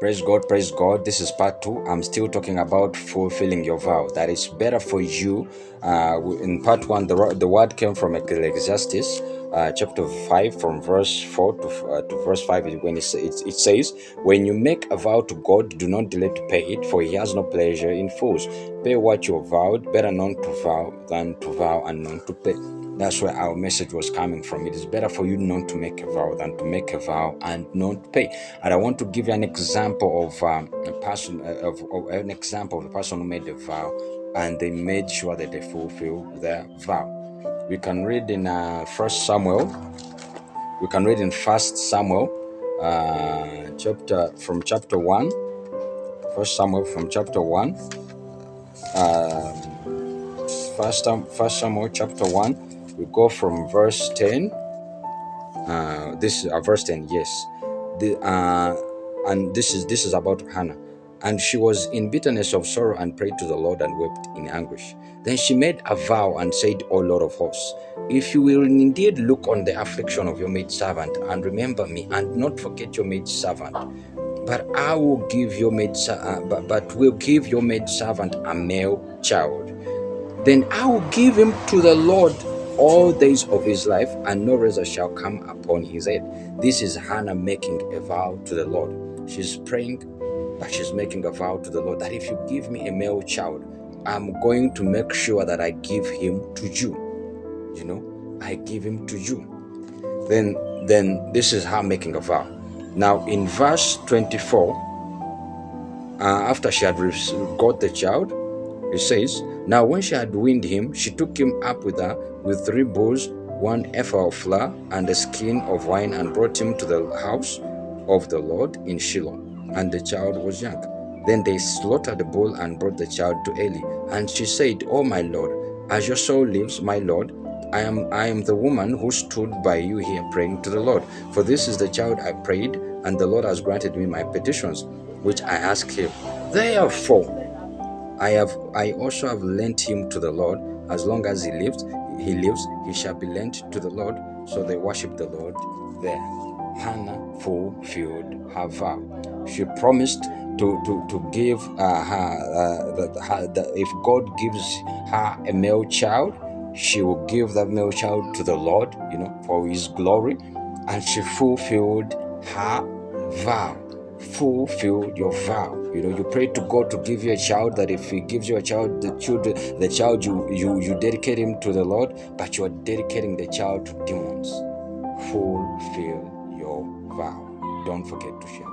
Praise God, praise God. This is part 2. I'm still talking about fulfilling your vow. That it's better for you. In part 1, the word came from Ecclesiastes chapter 5, from verse 4 to verse 5. When it says, when you make a vow to God, do not delay to pay it, for he has no pleasure in fools. Pay what you vowed, better not to vow than to vow and not to pay. That's where our message was coming from. It is better for you not to make a vow than to make a vow and not pay. And I want to give you an example of a person, of an example of a person who made a vow and they made sure that they fulfill their vow. We can read in First Samuel. We can read in First Samuel, chapter 1. First Samuel from chapter 1. First Samuel chapter 1. We go from verse 10. This verse 10, yes. And this is about Hannah. And she was in bitterness of sorrow and prayed to the Lord and wept in anguish. Then she made a vow and said, O Lord of hosts, if you will indeed look on the affliction of your maidservant and remember me and not forget your maidservant, but I will give your will give your maidservant a male child, then I will give him to the Lord all days of his life, and no razor shall come upon his head. This is Hannah making a vow to the Lord. She's praying, but she's making a vow to the Lord that if you give me a male child, I'm going to make sure that I give him to you. I give him to you. Then this is her making a vow. Now in verse 24, after she had got the child, it says, now when she had weaned him, she took him up with her with 3 bulls, 1 ephah of flour, and a skin of wine, and brought him to the house of the Lord in Shiloh. And the child was young. Then they slaughtered the bull and brought the child to Eli. And she said, O my Lord, as your soul lives, my Lord, I am the woman who stood by you here praying to the Lord. For this is the child I prayed, and the Lord has granted me my petitions, which I asked him. Therefore, I also have lent him to the Lord. As long as he lives, he shall be lent to the Lord. So they worship the Lord there. Hannah fulfilled her vow. She promised to give if God gives her a male child, she will give that male child to the Lord, for his glory. And she fulfilled her vow. Fulfill your vow. You pray to God to give you a child, that if he gives you a child, the child you dedicate him to the Lord, but you are dedicating the child to demons. Fulfill your vow. Don't forget to share.